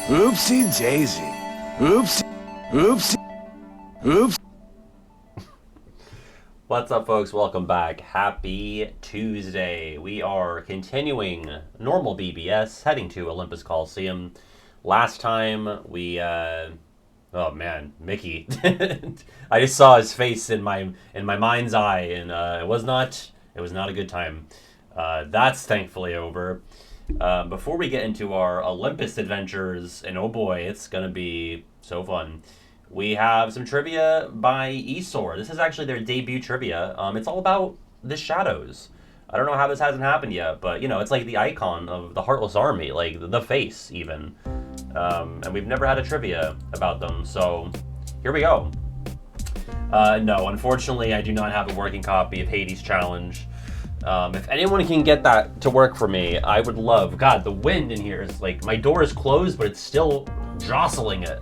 Oopsie daisy. Oops. Oops. Oops. What's up, folks? Welcome back. Happy Tuesday. We are continuing normal BBS, heading to Olympus Coliseum. Last time we, oh man, Mickey. I just saw his face in my mind's eye, and it was not a good time. That's thankfully over. Before we get into our Olympus adventures, and oh boy, it's gonna be so fun. We have some trivia by Esor. This is actually their debut trivia. It's all about the shadows. I don't know how this hasn't happened yet, but you know, it's like the icon of the Heartless Army, like the face even. And we've never had a trivia about them, so here we go. No, unfortunately, I do not have a working copy of Hades Challenge. If anyone can get that to work for me, I would love. God, the wind in here is like, my door is closed, but it's still jostling it.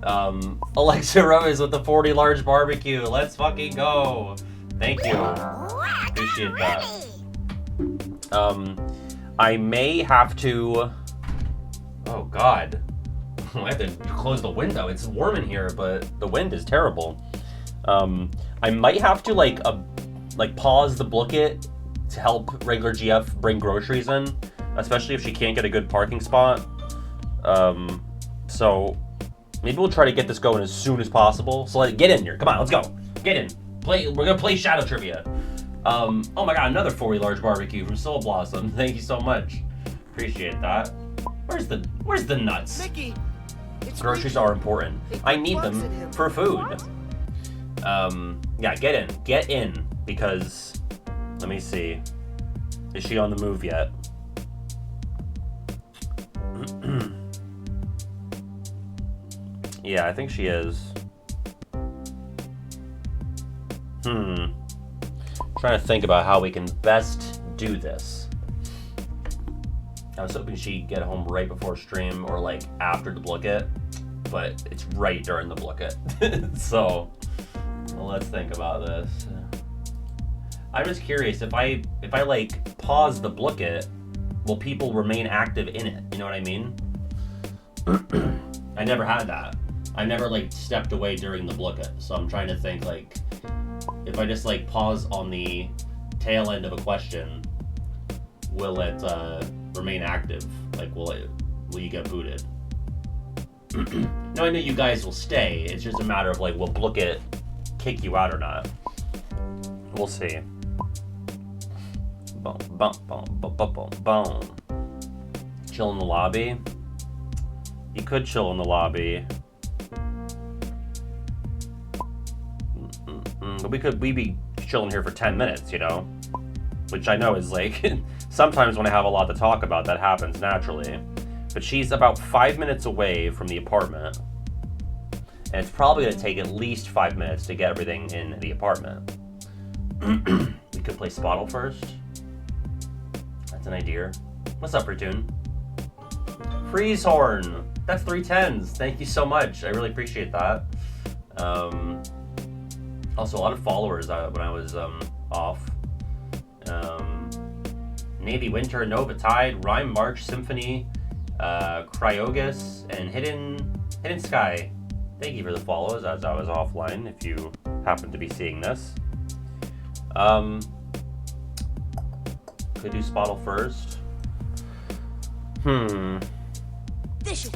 Alexa Rose with the 40 large barbecue. Let's fucking go. Thank you. Appreciate that. I may have to... Oh, God. I have to close the window. It's warm in here, but the wind is terrible. I might have to, like pause the Blooket to help regular GF bring groceries in, especially if she can't get a good parking spot. So maybe we'll try to get this going as soon as possible. So like, get in here. Come on, let's go. Get in. Play. We're gonna play Shadow Trivia. Oh my God, another 40 large barbecue from Soul Blossom. Thank you so much. Appreciate that. Where's the nuts? Mickey, Groceries are important. I need them for food. Yeah, get in, because, let me see. Is she on the move yet? Yeah, I think she is. Trying to think about how we can best do this. I was hoping she'd get home right before stream or like after the Blooket, but it's right during the Blooket. So, well, let's think about this. I'm just curious, if I like pause the Blooket, will people remain active in it? You know what I mean? I never had that. I never like stepped away during the Blooket, so I'm trying to think like, if I just like pause on the tail end of a question, will it remain active? Like, will you get booted? No, I know you guys will stay. It's just a matter of like, will Blooket kick you out or not? We'll see. Boom, boom, boom, boom, boom, boom, boom. Chill in the lobby. You could chill in the lobby. But we'd be chilling here for 10 minutes, you know? Which I know is like, sometimes when I have a lot to talk about, that happens naturally. But she's about 5 minutes away from the apartment. And it's probably gonna take at least 5 minutes to get everything in the apartment. We could play Spottle first. That's an idea. What's up, Ratoon? Freeze Horn! That's 3 10s. Thank you so much. I really appreciate that. Also, a lot of followers when I was off. Navy Winter, Nova Tide, Rhyme March Symphony, Cryogus, and Hidden Sky. Thank you for the follows as I was offline, if you happen to be seeing this. Could do Spottle first.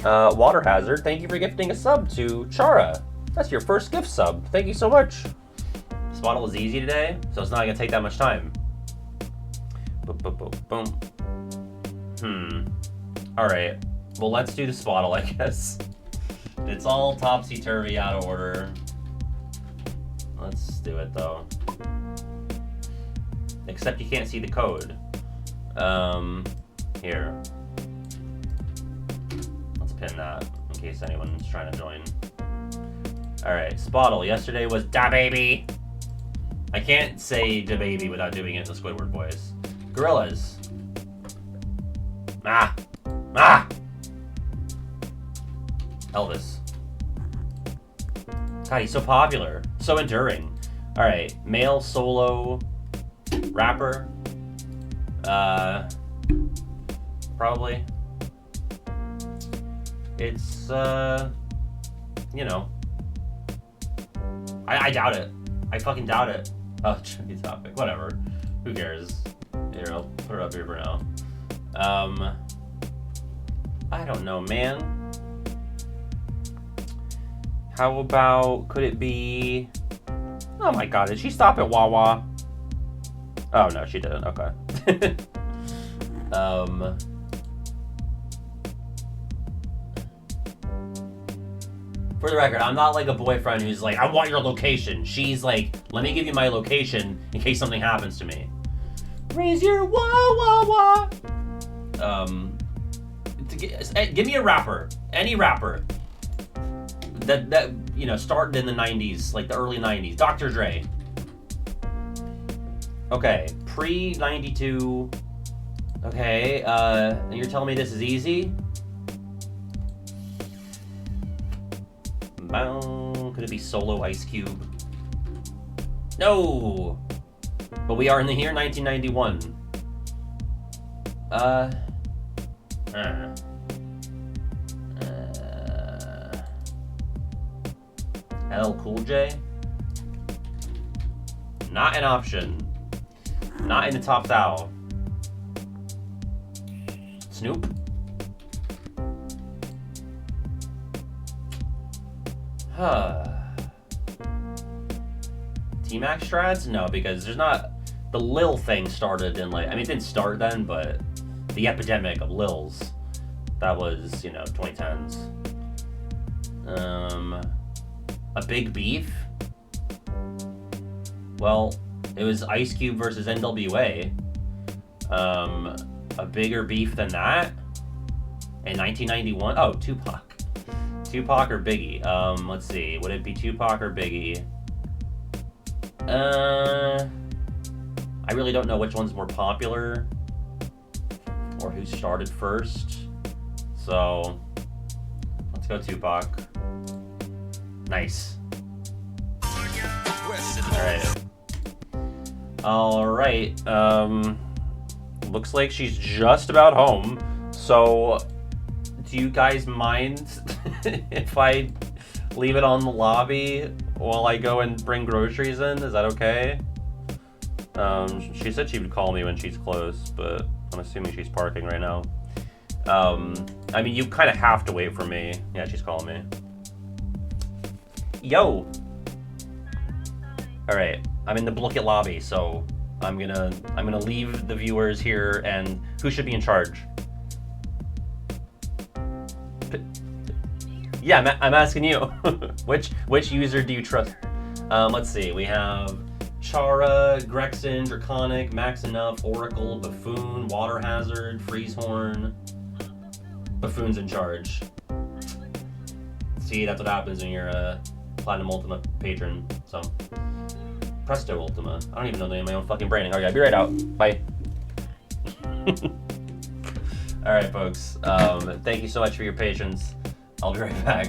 Water Hazard, thank you for gifting a sub to Chara. That's your first gift sub. Thank you so much. Spottle is easy today, so it's not gonna take that much time. Boom, boom, boom, boom. Alright. Well, let's do the Spottle, I guess. It's all topsy-turvy, out of order. Let's do it, though. Except you can't see the code. Here. Let's pin that, in case anyone's trying to join. Alright, Spottle. Yesterday was da baby. I can't say da baby without doing it in the Squidward voice. Gorillas. Ah! Elvis. God, he's so popular. So enduring. Alright, male solo rapper. Probably. It's, you know, I doubt it. I fucking doubt it. Oh, tricky topic. Whatever. Who cares? Here, I'll put it up here for now. I don't know, man. How about, could it be... Oh my god, did she stop at Wawa? Oh no, she didn't. Okay. For the record, I'm not like a boyfriend who's like, I want your location. She's like, let me give you my location in case something happens to me. Raise your wah. Give me a rapper, any rapper that you know started in the 90s, like the early 90s. Dr. Dre. Okay, pre 92. Okay, and you're telling me this is easy? Could it be Solo Ice Cube? No! But we are in the year 1991. LL Cool J? Not an option. Not in the top thou. Snoop? T-Max strats? No, because there's not... The Lil thing started in like... I mean, it didn't start then, but the epidemic of Lils. That was, you know, 2010s. A big beef? Well, it was Ice Cube versus NWA. A bigger beef than that? In 1991? Oh, Tupac. Tupac or Biggie? Let's see. Would it be Tupac or Biggie? I really don't know which one's more popular or who started first. So, let's go Tupac. Nice. Alright. Looks like she's just about home. So, do you guys mind if I leave it on the lobby while I go and bring groceries in? Is that okay? She said she would call me when she's close, but I'm assuming she's parking right now. I mean, you kind of have to wait for me. Yeah, she's calling me. Yo! Alright, I'm in the Blooket lobby, so I'm gonna leave the viewers here, and who should be in charge? Yeah, I'm asking you. Which user do you trust? Let's see. We have Chara, Grexon, Draconic, Max Enough, Oracle, Buffoon, Water Hazard, Freezehorn. Buffoon's in charge. See, that's what happens when you're a Platinum Ultima patron. So, Presto Ultima. I don't even know the name of my own fucking branding. Alright, I'll be right out. Bye. Alright, folks. Thank you so much for your patience. I'll be right back.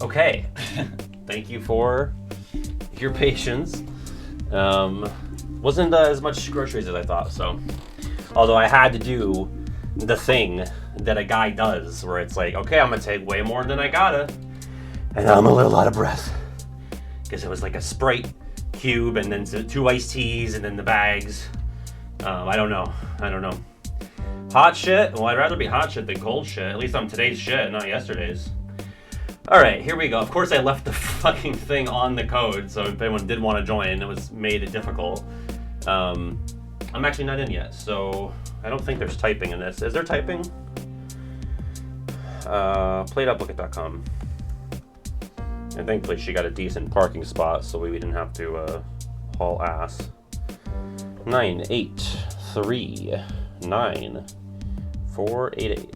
Okay. Thank you for your patience. Wasn't as much groceries as I thought, so. Although I had to do the thing that a guy does, where it's like, okay, I'm gonna take way more than I gotta. And I'm a little out of breath. Because it was like a Sprite cube, and then 2 iced teas, and then the bags. I don't know. Hot shit? Well, I'd rather be hot shit than cold shit. At least I'm today's shit, not yesterday's. Alright, here we go. Of course I left the fucking thing on the code, so if anyone did want to join, it made it difficult. I'm actually not in yet, so I don't think there's typing in this. Is there typing? Play.blooket.com. And thankfully she got a decent parking spot, so we didn't have to haul ass. 9839488.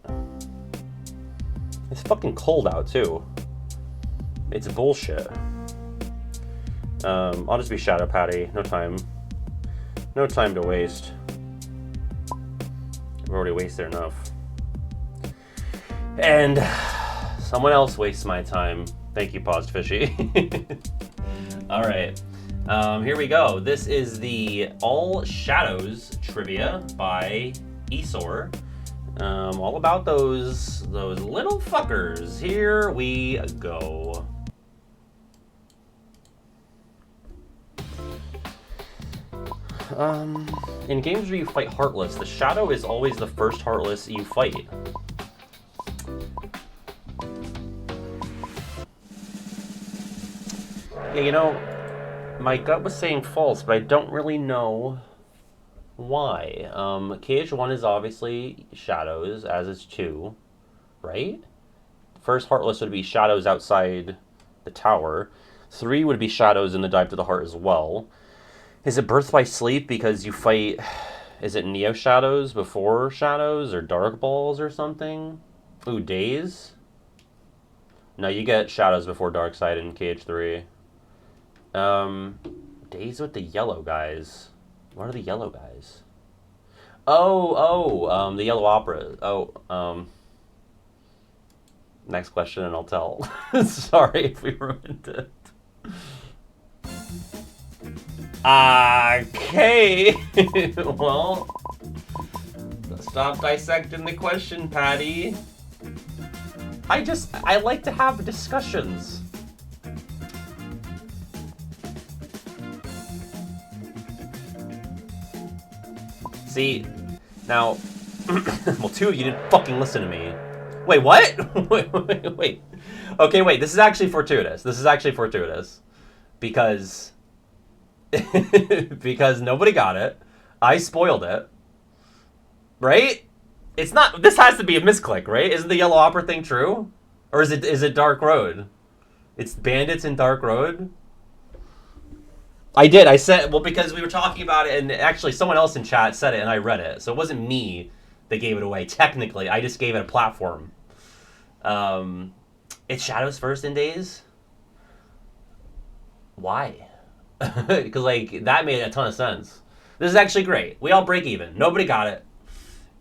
It's fucking cold out too. It's bullshit. I'll just be Shadow Patty. No time to waste. I've already wasted enough. And someone else wastes my time. Thank you, Paused Fishy. Alright. Here we go. This is the All Shadows trivia by Esor. All about those little fuckers. Here we go. In games where you fight Heartless, the Shadow is always the first Heartless you fight. Yeah, you know, my gut was saying false, but I don't really know why. KH1 is obviously Shadows, as is 2, right? First Heartless would be Shadows outside the tower. 3 would be Shadows in the Dive to the Heart as well. Is it Birth by Sleep because you fight... Is it Neo Shadows before Shadows, or Dark Balls or something? Ooh, Days? No, you get Shadows before Darkseid in KH3. Days with the yellow guys. What are the yellow guys? The Yellow Opera. Next question and I'll tell. Sorry if we ruined it. Okay. Well, stop dissecting the question, Patty. I like to have discussions. See, now, well, 2 of you didn't fucking listen to me. Wait, what? wait. Okay, wait, this is actually fortuitous. Because, because nobody got it. I spoiled it. Right? It's not, this has to be a misclick, right? Isn't the Yellow Opera thing true? Or is it Dark Road? It's Bandits in Dark Road? I did. I said, well, because we were talking about it, and actually someone else in chat said it, and I read it. So it wasn't me that gave it away, technically. I just gave it a platform. It's Shadows first in Days? Why? Because, like, that made a ton of sense. This is actually great. We all break even. Nobody got it.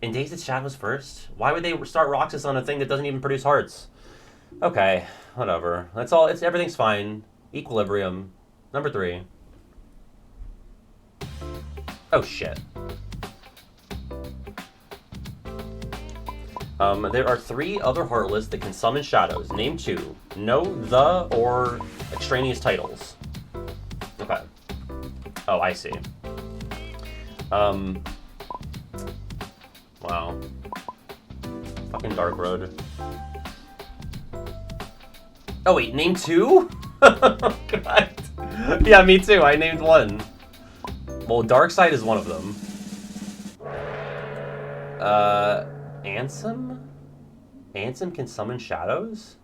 In Days, it's Shadows first? Why would they start Roxas on a thing that doesn't even produce hearts? Okay, whatever. That's all. Everything's fine. Equilibrium. Number 3. Oh, shit. There are 3 other Heartless that can summon Shadows. Name 2. No, the, or extraneous titles. Okay. Oh, I see. Wow. Fucking Dark Road. Oh, wait, name 2? God. Yeah, me too. I named 1. Well, Darkseid is one of them. Ansem? Ansem can summon shadows?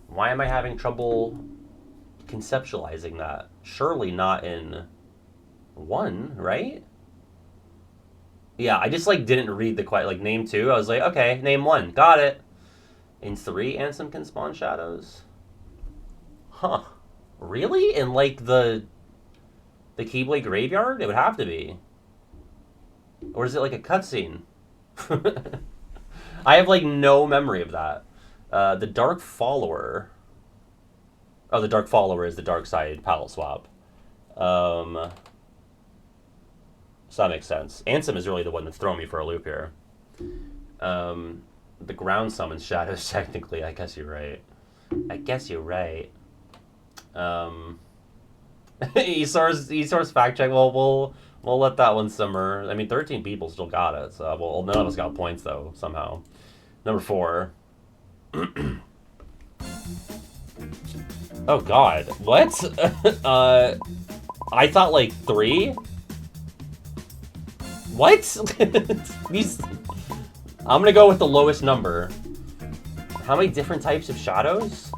Why am I having trouble conceptualizing that? Surely not in 1, right? Yeah, I just, like, didn't read the name 2. I was like, okay, name 1. Got it. In 3, Ansem can spawn shadows? Huh. Really? In, like, the Keyblade Graveyard? It would have to be. Or is it like a cutscene? I have, like, no memory of that. The Dark Follower. Oh, the Dark Follower is the dark side paddle swap. So that makes sense. Ansem is really the one that's throwing me for a loop here. The ground summons shadows, technically. I guess you're right. Esource fact check. Well, we'll let that one simmer. I mean, 13 people still got it, so well, none of us got points though somehow. Number 4. Oh God, what? I thought like 3. What? These. I'm gonna go with the lowest number. How many different types of shadows?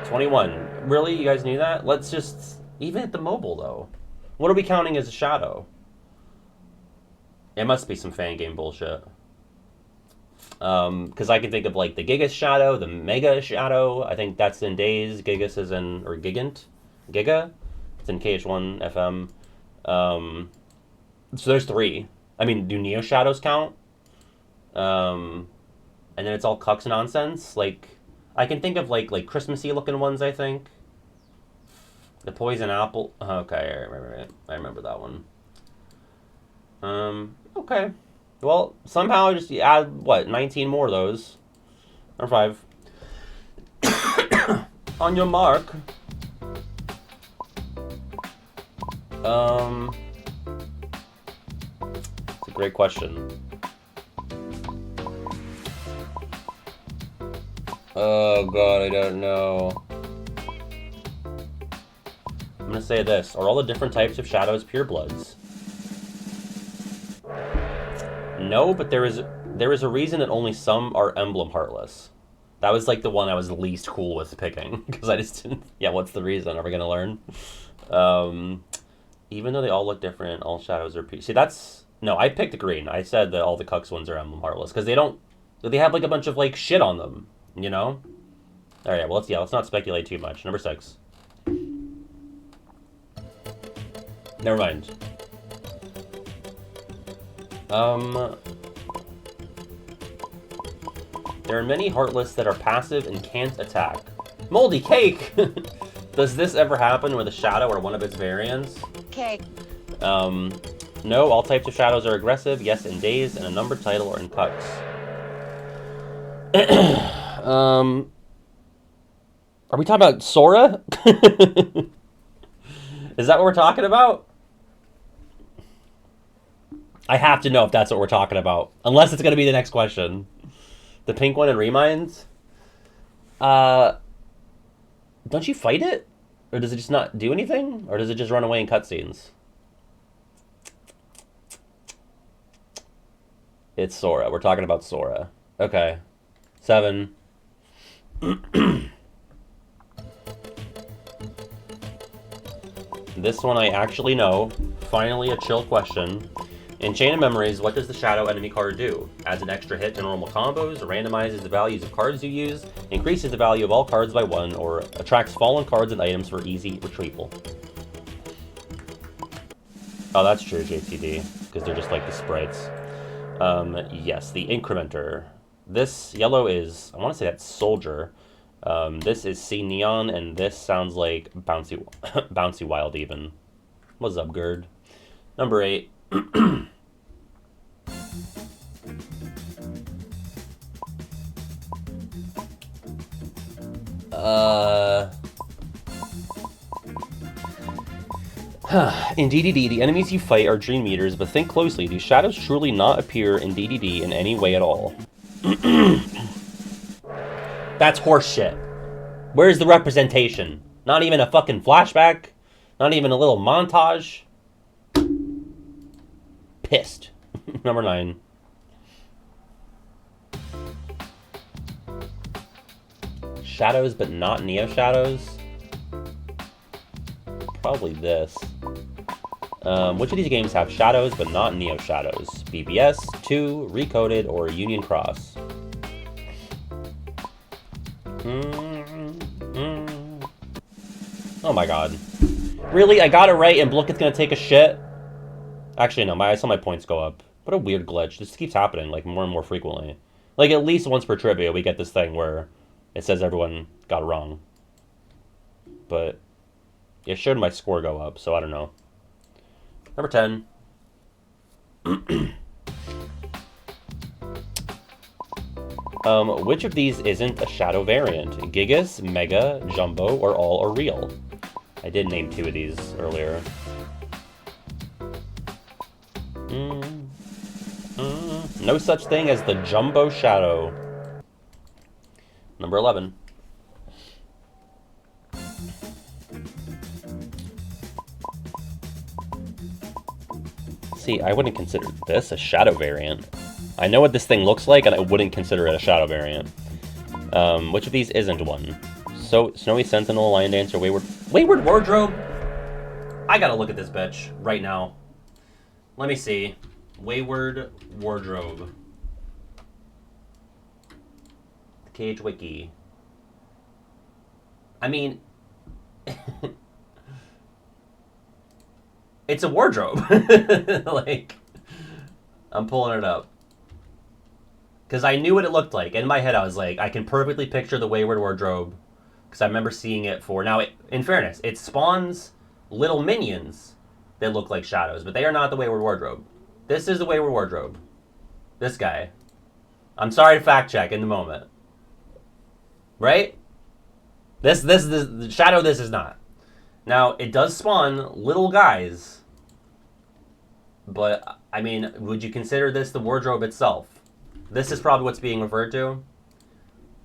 21. Really? You guys knew that? Let's just... Even at the mobile, though. What are we counting as a shadow? It must be some fan game bullshit. Because I can think of, like, the Gigas shadow, the Mega shadow. I think that's in Days. Gigas is in... Or Gigant? Giga? It's in KH1 FM. So there's 3. I mean, do Neo shadows count? And then it's all cucks nonsense. Like, I can think of like Christmassy looking ones. I think the poison apple. Okay, I remember it. I remember that one. Okay. Well, somehow just add what 19 more of those. Number 5. On your mark. It's a great question. Oh God, I don't know. I'm gonna say this. Are all the different types of shadows purebloods? No, but there is a reason that only some are emblem heartless. That was like the one I was least cool with picking because I just didn't. Yeah, what's the reason? Are we gonna learn? Even though they all look different, all shadows are See, that's no. I picked green. I said that all the cucks ones are emblem heartless because they don't. They have like a bunch of like shit on them. You know? All right, well, let's not speculate too much. Number 6. Never mind. There are many Heartless that are passive and can't attack. Moldy Cake! Does this ever happen with a shadow or one of its variants? Cake. No, all types of shadows are aggressive. Yes, in Days, and a numbered title or in cuts. Are we talking about Sora? Is that what we're talking about? I have to know if that's what we're talking about. Unless it's going to be the next question. The pink one in Reminds? Don't you fight it? Or does it just not do anything? Or does it just run away in cutscenes? It's Sora. We're talking about Sora. Okay. 7. This one I actually know. Finally a chill question. In Chain of Memories, what does the Shadow enemy card do? Adds an extra hit to normal combos, randomizes the values of cards you use, increases the value of all cards by 1, or attracts fallen cards and items for easy retrieval. Oh, that's true, JTD, because they're just like the sprites. Yes, the Incrementer. This yellow is, I want to say that's Soldier. This is C Neon, and this sounds like Bouncy, Bouncy Wild even. What's up, Gerd? Number 8. In DDD, the enemies you fight are Dream Eaters, but think closely. Do shadows truly not appear in DDD in any way at all? That's horseshit. Where's the representation? Not even a fucking flashback? Not even a little montage? Pissed. Number 9. Shadows, but not Neo Shadows? Probably this. Which of these games have shadows, but not Neo Shadows? BBS, 2, Recoded, or Union Cross? Oh my god. Really? I got it right and Blooket's gonna take a shit? Actually, no, I saw my points go up. What a weird glitch. This keeps happening, like, more and more frequently. Like, at least once per trivia, we get this thing where it says everyone got it wrong. But it showed my score go up, so I don't know. Number 10. Which of these isn't a shadow variant? Gigas, Mega, Jumbo, or all are real? I did name 2 of these earlier. No such thing as the Jumbo Shadow. Number 11. See, I wouldn't consider this a shadow variant. I know what this thing looks like, and I wouldn't consider it a shadow variant. Which of these isn't one? So, Snowy Sentinel, Lion Dancer, Wayward Wardrobe? I gotta look at this bitch right now. Let me see. Wayward Wardrobe. The Cage Wiki. I mean... it's a wardrobe. Like, I'm pulling it up. Because I knew what it looked like. In my head, I was like, I can perfectly picture the Wayward Wardrobe. Because I remember seeing it for... Now, in fairness, it spawns little minions that look like shadows. But they are not the Wayward Wardrobe. This is the Wayward Wardrobe. This guy. I'm sorry to fact check in the moment. Right? This the shadow this is not. Now, it does spawn little guys. But, I mean, would you consider this the wardrobe itself? This is probably what's being referred to.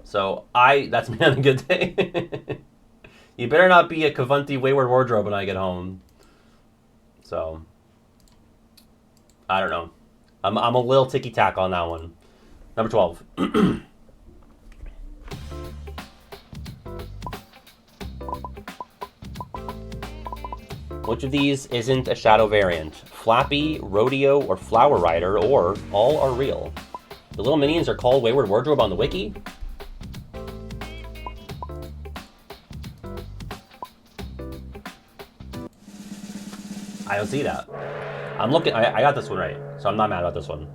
So, that's me on a good day. You better not be a Kavunti Wayward Wardrobe when I get home. So, I don't know. I'm a little ticky-tack on that one. Number 12. Which of these isn't a shadow variant? Flappy, Rodeo, or Flower Rider, or all are real? The little minions are called Wayward Wardrobe on the wiki? I don't see that. I'm looking. I got this one right, so I'm not mad about this one.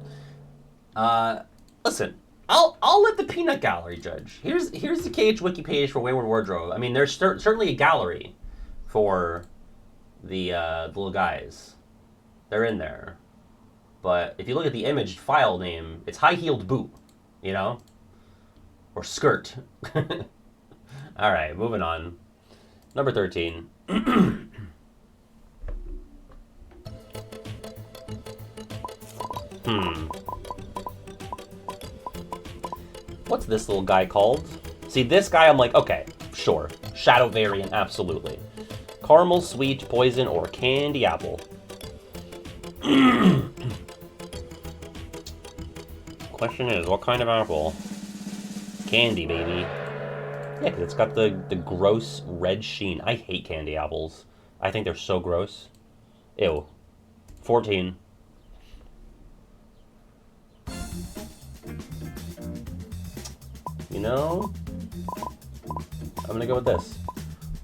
Listen, I'll let the peanut gallery judge. Here's the KH wiki page for Wayward Wardrobe. I mean, there's certainly a gallery for the little guys. They're in there. But if you look at the image file name, it's high-heeled boot, you know? Or skirt. All right, moving on. Number 13. What's this little guy called? See, this guy, I'm like, okay, sure. Shadow variant, absolutely. Caramel, sweet, poison, or candy apple? Question is, what kind of apple? Candy, baby. Yeah, because it's got the gross red sheen. I hate candy apples. I think they're so gross. Ew. 14. You know, I'm gonna go with this.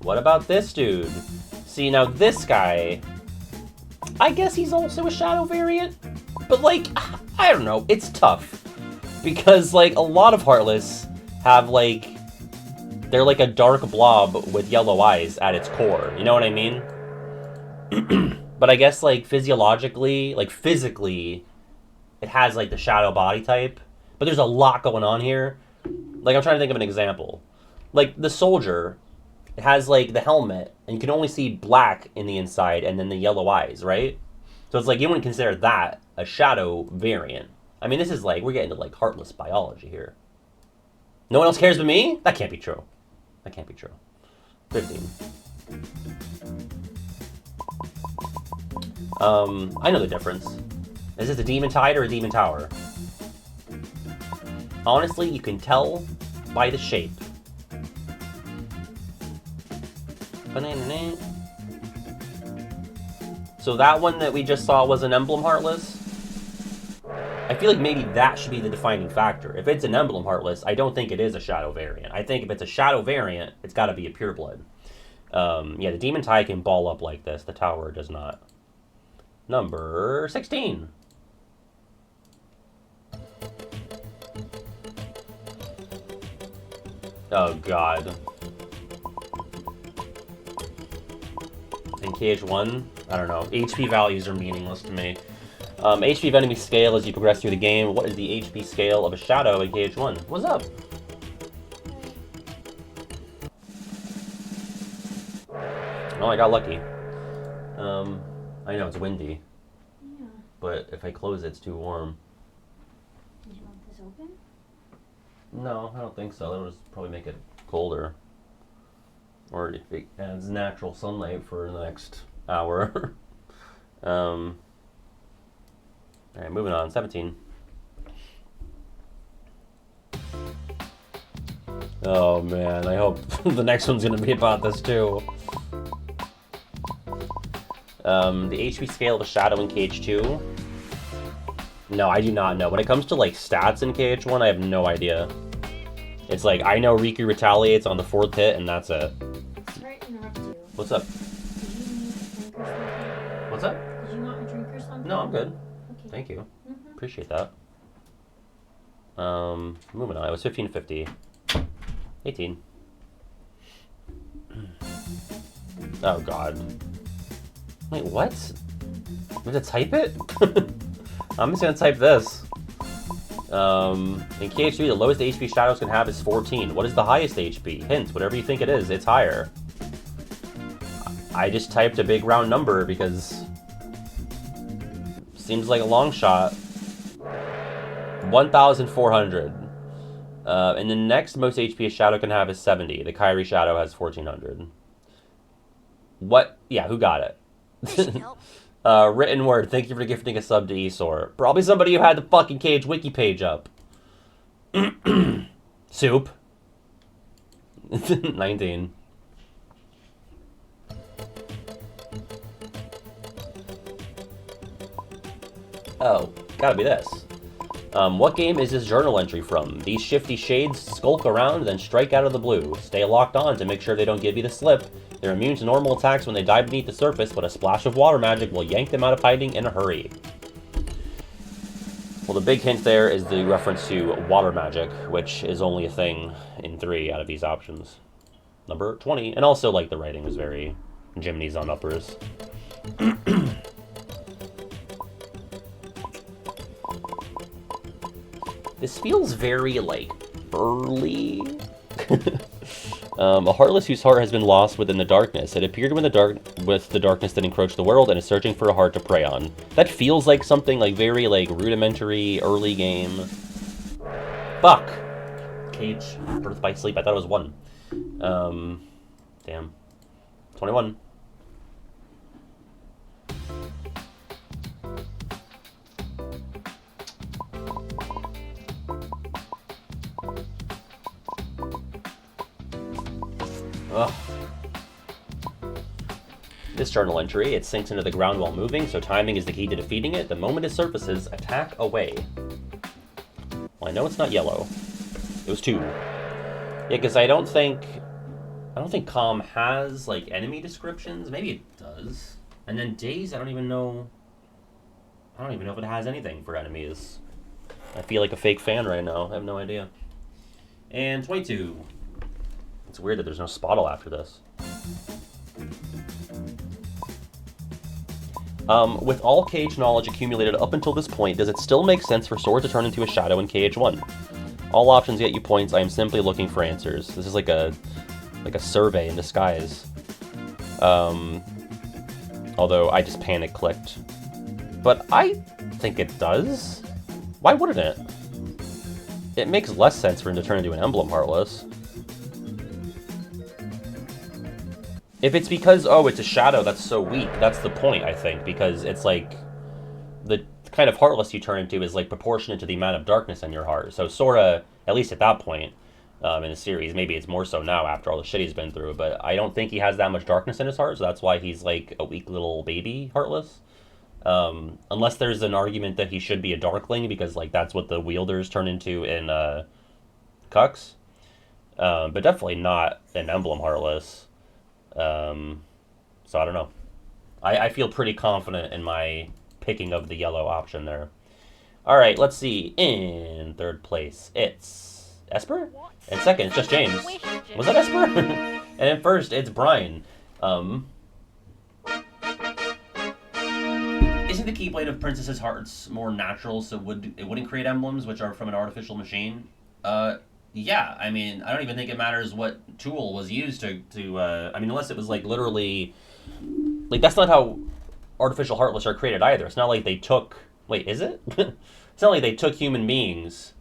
What about this dude? See, now this guy, I guess he's also a shadow variant, but like, I don't know, it's tough. Because like, a lot of Heartless have like, they're like a dark blob with yellow eyes at its core, you know what I mean? But I guess like physiologically, like physically, it has like the shadow body type, but there's a lot going on here. Like, I'm trying to think of an example. Like, the soldier, it has, like, the helmet, and you can only see black in the inside and then the yellow eyes, right? So it's like, you wouldn't consider that a shadow variant. I mean, this is like, we're getting to, like, Heartless biology here. No one else cares but me? That can't be true. That can't be true. 15. I know the difference. Is this a Demon Tide or a Demon Tower? Honestly, you can tell by the shape. So that one that we just saw was an Emblem Heartless. I feel like maybe that should be the defining factor. If it's an Emblem Heartless, I don't think it is a shadow variant. I think if it's a shadow variant, it's got to be a pureblood. Yeah, the Demon Tide can ball up like this. The Tower does not. Number 16. Oh, God. In KH1, I don't know. HP values are meaningless to me. HP of enemy scale as you progress through the game. What is the HP scale of a shadow in KH1? What's up? Oh, I got lucky. I know, it's windy. Yeah. But if I close it, it's too warm. Did you want this open? No, I don't think so. That would probably make it colder. Or if it adds natural sunlight for the next hour. Alright, moving on. 17. Oh man, I hope the next one's gonna be about this too. The HP scale of a shadow in KH2. No, I do not know. When it comes to like stats in KH1, I have no idea. It's like I know Riku retaliates on the 4th hit, and that's it. Sorry to interrupt you. What's up? Did you need a drink or something? What's up? Did you want a drink or something? No, I'm good. Okay. Thank you. Mm-hmm. Appreciate that. Moving on. It was 1550. 18. Oh God. Wait, what? I'm gonna type it? I'm just gonna type this. In KH3, the lowest HP shadows can have is 14. What is the highest HP? Hint, whatever you think it is, it's higher. I just typed a big round number because seems like a long shot. 1,400. And the next most HP a shadow can have is 70. The Kyrie shadow has 1,400. What? Yeah, who got it? Written word. Thank you for gifting a sub to Esor. Probably somebody who had the fucking Cage wiki page up. Soup. 19. Oh, gotta be this. What game is this journal entry from? These shifty shades skulk around, then strike out of the blue. Stay locked on to make sure they don't give you the slip. They're immune to normal attacks when they dive beneath the surface, but a splash of water magic will yank them out of hiding in a hurry. Well, the big hint there is the reference to water magic, which is only a thing in 3 out of these options. Number 20. And also, like, the writing is very Jimny's on uppers. This feels very, like, early. A heartless whose heart has been lost within the darkness. It appeared with the darkness that encroached the world and is searching for a heart to prey on. That feels like something like very like rudimentary early game. Fuck. Cage. Birth by sleep. I thought it was 1. Damn. 21. Ugh. This journal entry, it sinks into the ground while moving, so timing is the key to defeating it. The moment it surfaces, attack away. Well, I know it's not yellow. It was 2. Yeah, because I don't think Calm has, like, enemy descriptions. Maybe it does. And then Days, I don't even know if it has anything for enemies. I feel like a fake fan right now. I have no idea. And 22. It's weird that there's no Spottle after this. With all KH knowledge accumulated up until this point, does it still make sense for Sword to turn into a shadow in KH1? All options get you points. I am simply looking for answers. This is like a survey in disguise. Although I just panic clicked. But I think it does. Why wouldn't it? It makes less sense for him to turn into an Emblem Heartless. If it's because, oh, it's a shadow that's so weak, that's the point, I think, because it's like, the kind of Heartless you turn into is like proportionate to the amount of darkness in your heart. So Sora, at least at that point in the series, maybe it's more so now after all the shit he's been through, but I don't think he has that much darkness in his heart, so that's why he's like a weak little baby Heartless. Unless there's an argument that he should be a Darkling, because like that's what the wielders turn into in Cucks. But definitely not an Emblem Heartless. So I don't know. I feel pretty confident in my picking of the yellow option there. All right, let's see. In 3rd place, it's Esper? And second, it's just James. Was that Esper? And in first, it's Brian. Isn't the Keyblade of Princess's Hearts more natural, so it wouldn't create emblems which are from an artificial machine? Yeah. I mean, I don't even think it matters what tool was used to I mean, unless it was like literally, like that's not how artificial heartless are created either. It's not like they took. Wait, is it? It's not like they took human beings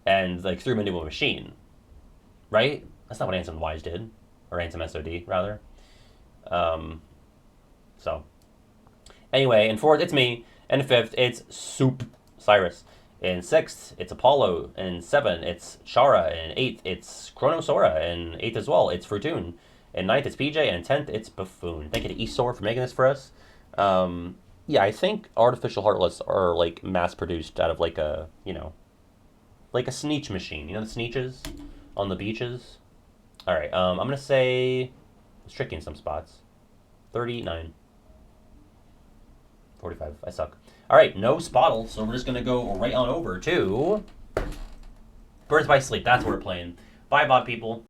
and like threw them into a machine, right? That's not what Ansem Wise did, or Ansem SOD rather. So anyway, in fourth it's me, and in fifth it's Soup Cyrus. In sixth it's Apollo. In seventh it's Shara. In eighth it's Chronosora. In eighth as well it's Fortune. In ninth it's PJ, and in 10th it's Buffoon. Thank you to Esor for making this for us. Yeah, I think artificial heartless are like mass produced out of like a, you know, like a sneech machine. You know the sneeches on the beaches? Alright, I'm gonna say it's tricky in some spots. 39. 45. I suck. Alright, no Spottle, so we're just gonna go right on over to Birds by Sleep. That's what we're playing. Bye, bot people.